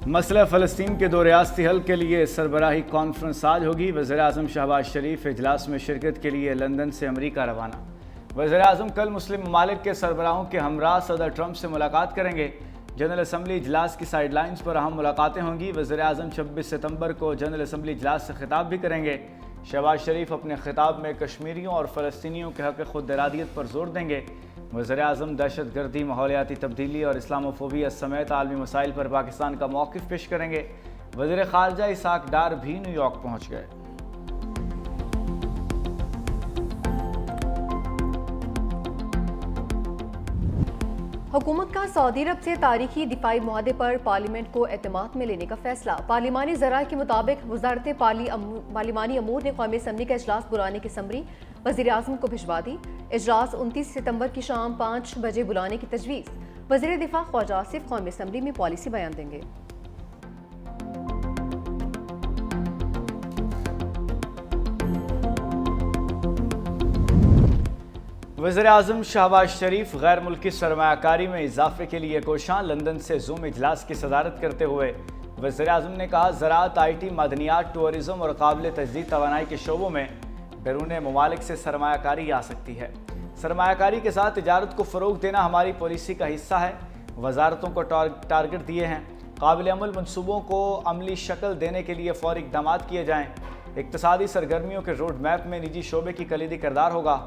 مسئلہ فلسطین کے دو ریاستی حل کے لیے سربراہی کانفرنس آج ہوگی۔ وزیر اعظم شہباز شریف اجلاس میں شرکت کے لیے لندن سے امریکہ روانہ۔ وزیر اعظم کل مسلم ممالک کے سربراہوں کے ہمراہ صدر ٹرمپ سے ملاقات کریں گے۔ جنرل اسمبلی اجلاس کی سائیڈ لائنز پر اہم ملاقاتیں ہوں گی۔ وزیر اعظم 26 ستمبر کو جنرل اسمبلی اجلاس سے خطاب بھی کریں گے۔ شہباز شریف اپنے خطاب میں کشمیریوں اور فلسطینیوں کے حق خود ارادیت پر زور دیں گے۔ وزیر اعظم دہشت گردی، ماحولیاتی تبدیلی اور اسلاموفوبیا سمیت عالمی مسائل پر پاکستان کا موقف پیش کریں گے۔ وزیر خارجہ اسحاق ڈار بھی نیو یارک پہنچ گئے۔ حکومت کا سعودی عرب سے تاریخی دفاعی معاہدے پر پارلیمنٹ کو اعتماد میں لینے کا فیصلہ۔ پارلیمانی ذرائع کے مطابق وزارت پارلیمانی امور نے قومی اسمبلی کا اجلاس بلانے کی سمری وزیر اعظم کو بھجوا دی۔ اجلاس 29 ستمبر کی شام 5 بجے بلانے کی تجویز۔ وزیر دفاع خواجہ آصف قومی اسمبلی میں پالیسی بیان دیں گے۔ وزیر اعظم شہباز شریف غیر ملکی سرمایہ کاری میں اضافے کے لیے کوشاں۔ لندن سے زوم اجلاس کی صدارت کرتے ہوئے وزیر اعظم نے کہا، زراعت، آئی ٹی، معدنیات، ٹورزم اور قابل تجدید توانائی کے شعبوں میں بیرون ممالک سے سرمایہ کاری آ سکتی ہے۔ سرمایہ کاری کے ساتھ تجارت کو فروغ دینا ہماری پالیسی کا حصہ ہے۔ وزارتوں کو ٹارگٹ دیے ہیں۔ قابل عمل منصوبوں کو عملی شکل دینے کے لیے فوری اقدامات کیے جائیں۔ اقتصادی سرگرمیوں کے روڈ میپ میں نجی شعبے کی کلیدی کردار ہوگا۔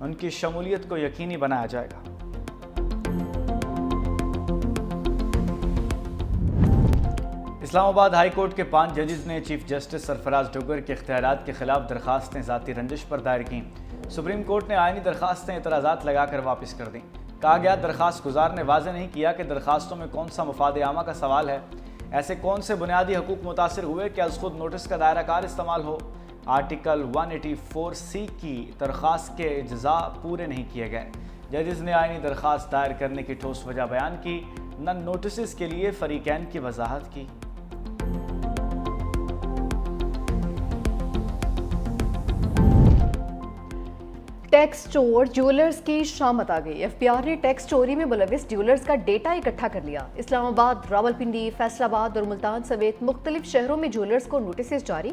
ان کی شمولیت کو یقینی بنایا جائے گا۔ اسلام آباد ہائی کورٹ کے 5 ججز نے چیف جسٹس سرفراز ڈگر کے اختیارات کے خلاف درخواستیں ذاتی رنجش پر دائر کیں۔ سپریم کورٹ نے آئینی درخواستیں اعتراضات لگا کر واپس کر دیں۔ کہا گیا، درخواست گزار نے واضح نہیں کیا کہ درخواستوں میں کون سا مفاد عامہ کا سوال ہے۔ ایسے کون سے بنیادی حقوق متاثر ہوئے کہ از خود نوٹس کا دائرہ کار استعمال ہو۔ آرٹیکل 184C کی درخواست کے اجزاء پورے نہیں کیے گئے۔ ججز نے آئینی درخواست دائر کرنے کی ٹھوس وجہ بیان کی، نن نوٹسز کے لیے فریقین کی وضاحت کی۔ ٹیکس چور جیولرز کی شامت آ گئی۔ ایف بی آر نے ٹیکس چوری میں ملوث جیولرز کا ڈیٹا اکٹھا کر لیا۔ اسلام آباد، راولپنڈی، فیصل آباد اور ملتان سمیت مختلف شہروں میں جیولرز کو نوٹسز جاری۔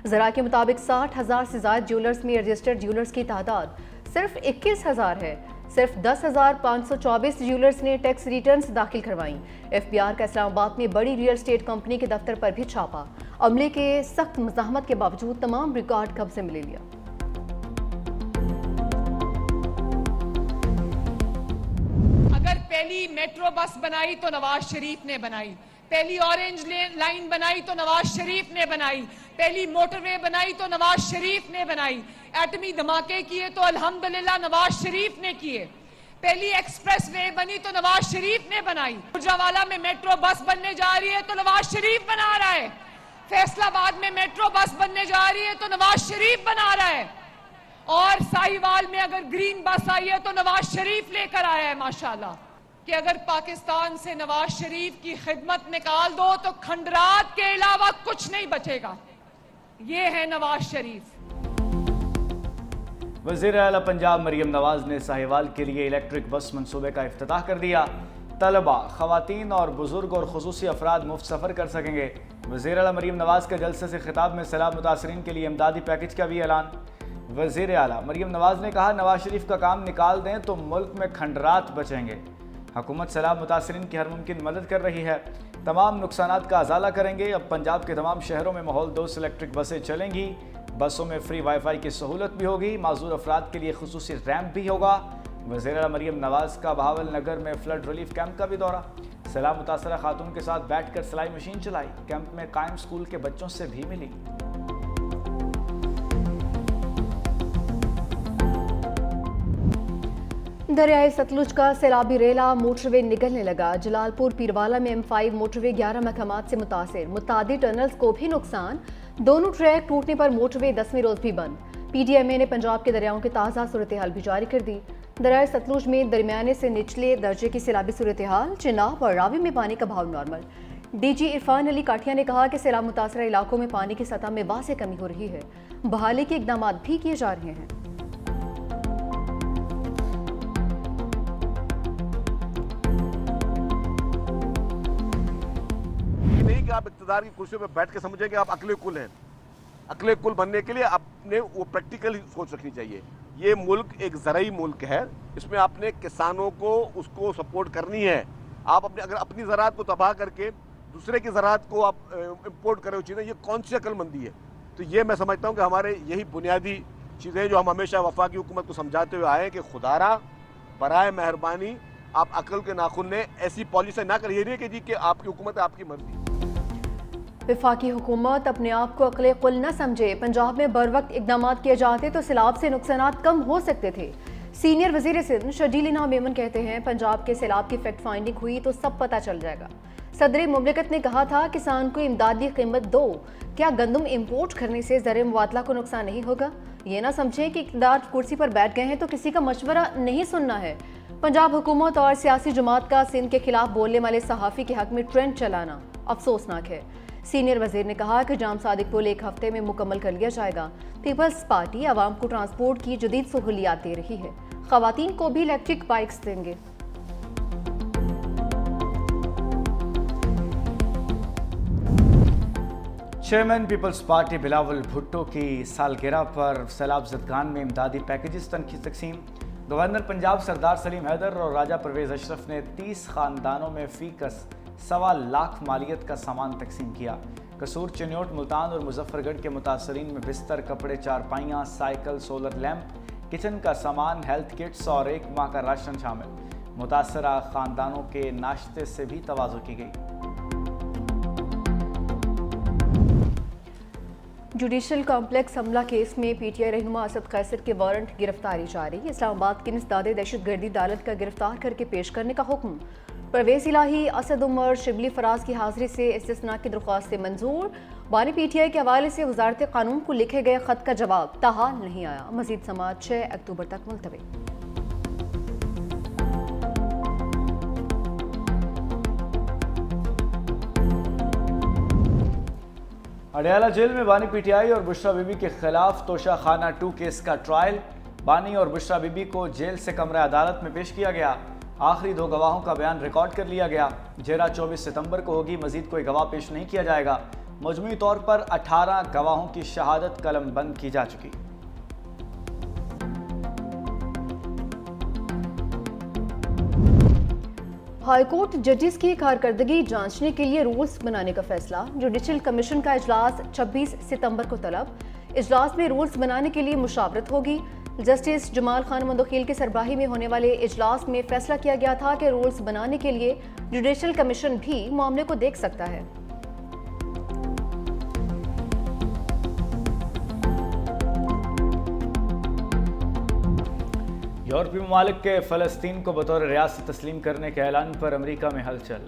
ذرائع کے مطابق 60,000 سے زائد جیولرز میں رجسٹرڈ جیولرز کی تعداد صرف 21,000 ہے۔ صرف 10,524 جیولرز نے ٹیکس ریٹرنز داخل کروائیں۔ ایف بی آر کا اسلام آباد میں بڑی ریئل اسٹیٹ کمپنی کے دفتر پر بھی چھاپا۔ عملے کے سخت مزاحمت کے باوجود تمام ریکارڈ قبضے میں لے لیا۔ اگر پہلی میٹرو بس بنائی تو نواز شریف نے بنائی، پہلی اورنج لائن بنائی تو نواز شریف نے بنائی، پہلی موٹر وے بنائی تو نواز شریف نے بنائی، ایٹمی دھماکے کیے تو الحمدللہ نواز شریف نے کیے، پہلی ایکسپریس وے بنی تو نواز شریف نے بنائی، گجرانوالہ میں میٹرو بس بننے جا رہی ہے تو نواز شریف بنا رہا ہے، فیصل آباد میں میٹرو بس بننے جا رہی ہے تو نواز شریف بنا رہا ہے، اور ساہیوال میں اگر گرین بس آئی ہے تو نواز شریف لے کر آیا ہے۔ ماشاءاللہ کہ اگر پاکستان سے نواز شریف کی خدمت نکال دو تو کھنڈرات کے علاوہ کچھ نہیں بچے گا۔ یہ ہے نواز شریف۔ وزیر اعلیٰ پنجاب مریم نواز نے ساہیوال کے لیے الیکٹرک بس منصوبے کا افتتاح کر دیا۔ طلبہ، خواتین اور بزرگ اور خصوصی افراد مفت سفر کر سکیں گے۔ وزیر اعلیٰ مریم نواز کا جلسے سے خطاب میں سیلاب متاثرین کے لیے امدادی پیکج کا بھی اعلان۔ وزیر اعلیٰ مریم نواز نے کہا، نواز شریف کا کام نکال دیں تو ملک میں کھنڈرات بچیں گے۔ حکومت سیلاب متاثرین کی ہر ممکن مدد کر رہی ہے، تمام نقصانات کا ازالہ کریں گے۔ اب پنجاب کے تمام شہروں میں ماحول دوست الیکٹرک بسیں چلیں گی۔ بسوں میں فری وائی فائی کی سہولت بھی ہوگی۔ معذور افراد کے لیے خصوصی ریمپ بھی ہوگا۔ وزیر اعلیٰ مریم نواز کا بہاول نگر میں فلڈ ریلیف کیمپ کا بھی دورہ۔ سیلاب متاثرہ خاتون کے ساتھ بیٹھ کر سلائی مشین چلائی۔ کیمپ میں قائم اسکول کے بچوں سے بھی ملی۔ دریائے ستلج کا سیلابی ریلا موٹر وے نگلنے لگا۔ جلال پور پیروالا میں M5 موٹر وے 11 مقامات سے متاثر، متعدد ٹنلز کو بھی نقصان۔ دونوں ٹریک ٹوٹنے پر موٹر وے 10ویں روز بھی بند۔ پی ڈی ایم اے نے پنجاب کے دریاؤں کی تازہ صورتحال بھی جاری کر دی۔ دریائے ستلج میں درمیانے سے نچلے درجے کی سیلابی صورتحال، چناب اور راوی میں پانی کا بہاؤ نارمل۔ ڈی جی عرفان علی کاٹھیا نے کہا کہ سیلاب متاثرہ علاقوں میں پانی کی سطح میں واضح کمی ہو رہی ہے، بحالی کے اقدامات بھی کیے جا رہے ہیں۔ نہیں کہ آپ اقتدار کی کرسیوں پہ بیٹھ کے سمجھیں کہ آپ عقل کل ہیں. عقل کل بننے کے لیے آپ نے وہ پریکٹیکل سوچ رکھنی چاہیے. یہ ملک ایک زرعی ملک ہے, اس میں آپ نے کسانوں کو اس کو سپورٹ کرنی ہے. آپ اگر اپنی زراعت کو تباہ کر کے دوسرے کی زراعت کو آپ امپورٹ کرے ہوئی چیزیں, یہ کون سی عقل مندی ہے؟ تو یہ میں سمجھتا ہوں کہ ہمارے یہی بنیادی چیزیں جو ہم ہمیشہ وفاقی حکومت کو سمجھاتے ہوئے آئے ہیں کہ خدارا برائے مہربانی آپ عقل کے ناخن لیں, ایسی پالیسی نہ کریے. یہ نہیں کہ جی کہ آپ کی حکومت ہے, آپ کی مرضی. وفاقی حکومت اپنے آپ کو عقل قل نہ سمجھے. پنجاب میں بر وقت اقدامات کیے جاتے تو سیلاب سے نقصانات کم ہو سکتے تھے. سینئر وزیر سندھ شرجیل انعام میمن کہتے ہیں پنجاب کے سیلاب کی فیکٹ فائنڈنگ ہوئی تو سب پتہ چل جائے گا. صدر مملکت نے کہا تھا کسان کو امدادی قیمت دو. کیا گندم امپورٹ کرنے سے زرعی مبادلہ کو نقصان نہیں ہوگا؟ یہ نہ سمجھیں کہ اقتدار کرسی پر بیٹھ گئے ہیں تو کسی کا مشورہ نہیں سننا ہے. پنجاب حکومت اور سیاسی جماعت کا سندھ کے خلاف بولنے والے صحافی کے حق میں ٹرینڈ چلانا افسوسناک ہے. سینئر وزیر نے کہا کہ جام صادق پل 1 ہفتے میں مکمل کر لیا جائے گا. پیپلز پارٹی عوام کو ٹرانسپورٹ کی جدید سہولیات دے رہی ہے. خواتین کو بھی الیکٹرک بائکس دیں گے. چیئرمین پیپلز پارٹی بلاول بھٹو کی سالگرہ پر سیلاب زدگان میں امدادی پیکیجز تقسیم. گورنر پنجاب سردار سلیم حیدر اور راجہ پرویز اشرف نے 30 خاندانوں میں فی کس 1.25 لاکھ مالیت کا سامان تقسیم کیا. قصور, چنیوٹ, ملتان اور مظفر گڑھ کے متاثرین میں بستر, کپڑے, چارپائیاں, سائیکل, سولر لیمپ, کچن کا سامان, ہیلتھ کٹس اور 1 ماہ کا راشن شامل. متاثرہ خاندانوں کے ناشتے سے بھی تواضع کی گئی. جوڈیشل کمپلیکس حملہ کیس میں پی ٹی آئی رہنما اسد قیصر کے وارنٹ گرفتاری جاری. اسلام آباد کی انسداد دہشت گردی عدالت کا گرفتار کر کے پیش کرنے کا حکم. پرویز الہی, اسد عمر, شبلی فراز کی حاضری سے استثناء کی درخواست منظور. بانی پی ٹی آئی کے حوالے سے وزارت قانون کو لکھے گئے خط کا جواب تاحال نہیں آیا. مزید سماعت 6 اکتوبر تک ملتوی. اڈیالہ جیل میں بانی پی ٹی آئی اور بشرا بی بی کے خلاف توشہ خانہ 2 کیس کا ٹرائل. بانی اور بشرا بی بی کو جیل سے کمرہ عدالت میں پیش کیا گیا. آخری 2 گواہوں کا بیان ریکارڈ کر لیا گیا. جیرا 24 ستمبر کو ہوگی. مزید کوئی گواہ پیش نہیں کیا جائے گا. مجموعی طور پر 18 گواہوں کی شہادت قلم بند کی جا چکی. ہائی کورٹ ججز کی کارکردگی جانچنے کے لیے رولز بنانے کا فیصلہ. جوڈیشل کمیشن کا اجلاس 26 ستمبر کو طلب. اجلاس میں رولز بنانے کے لیے مشاورت ہوگی. جسٹس جمال خان مندوخیل کی سربراہی میں ہونے والے اجلاس میں فیصلہ کیا گیا تھا کہ رولز بنانے کے لیے جوڈیشل کمیشن بھی معاملے کو دیکھ سکتا ہے. یورپی ممالک کے فلسطین کو بطور ریاست تسلیم کرنے کے اعلان پر امریکہ میں ہلچل.